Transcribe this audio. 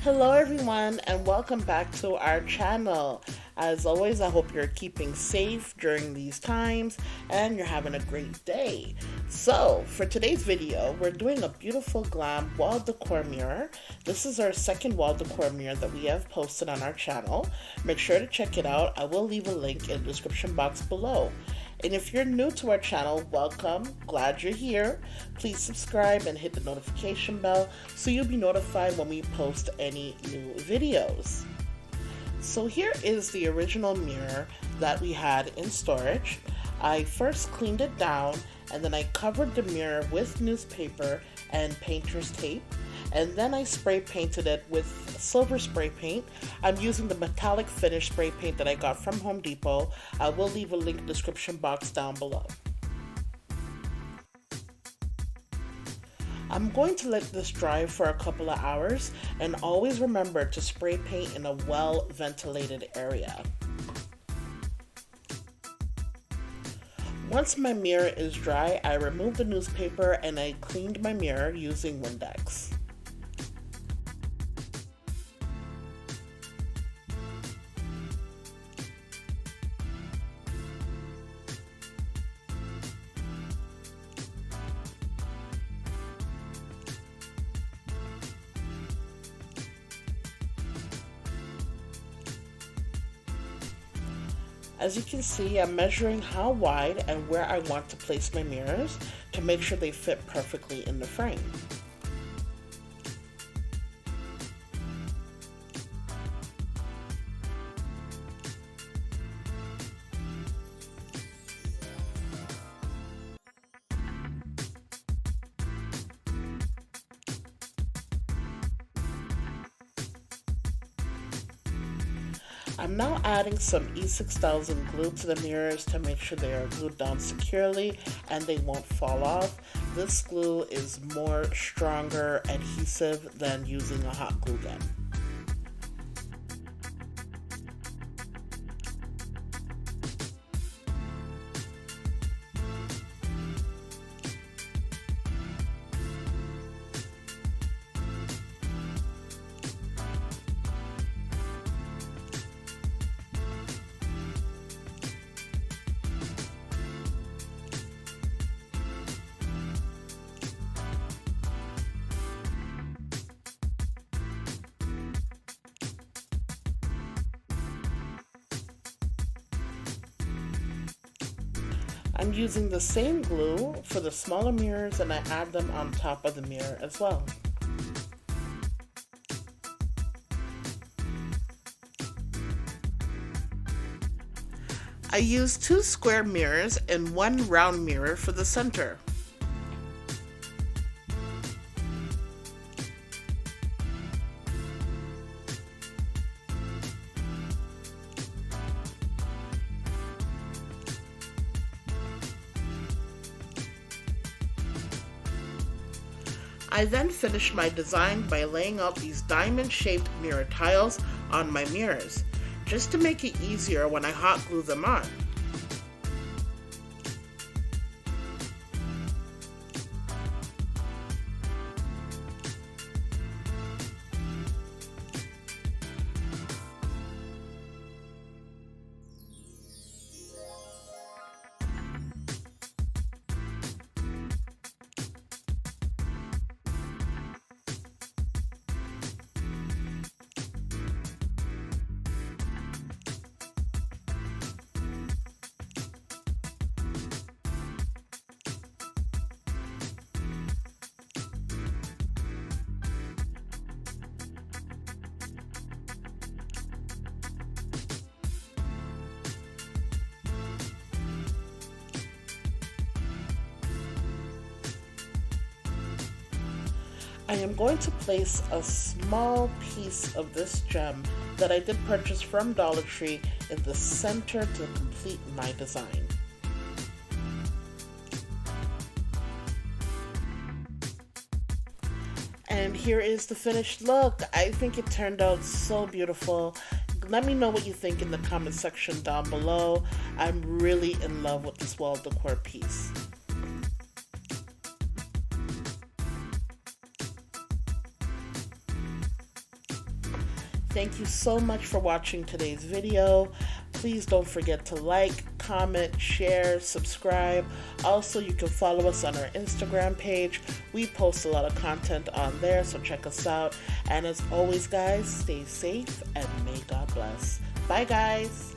Hello everyone and welcome back to our channel. As always, I hope you're keeping safe during these times and you're having a great day. So, for today's video, we're doing a beautiful glam wall decor mirror. This is our second wall decor mirror that we have posted on our channel. Make sure to check it out. I will leave a link in the description box below. And if you're new to our channel, welcome. Glad you're here. Please subscribe and hit the notification bell so you'll be notified when we post any new videos. So here is the original mirror that we had in storage. I first cleaned it down and then I covered the mirror with newspaper and painter's tape. And then I spray painted it with silver spray paint. I'm using the metallic finish spray paint that I got from Home Depot. I will leave a link in the description box down below. I'm going to let this dry for a couple of hours, and always remember to spray paint in a well-ventilated area. Once my mirror is dry, I removed the newspaper and I cleaned my mirror using Windex. As you can see, I'm measuring how wide and where I want to place my mirrors to make sure they fit perfectly in the frame. I'm now adding some E6000 glue to the mirrors to make sure they are glued down securely and they won't fall off. This glue is more stronger adhesive than using a hot glue gun. I'm using the same glue for the smaller mirrors and I add them on top of the mirror as well. I use 2 square mirrors and 1 round mirror for the center. I then finished my design by laying out these diamond-shaped mirror tiles on my mirrors, just to make it easier when I hot glue them on. I am going to place a small piece of this gem that I did purchase from Dollar Tree in the center to complete my design. And here is the finished look. I think it turned out so beautiful. Let me know what you think in the comment section down below. I'm really in love with this wall decor piece. Thank you so much for watching today's video. Please don't forget to like, comment, share, subscribe. Also, you can follow us on our Instagram page. We post a lot of content on there, so check us out. And as always, guys, stay safe and may God bless. Bye, guys.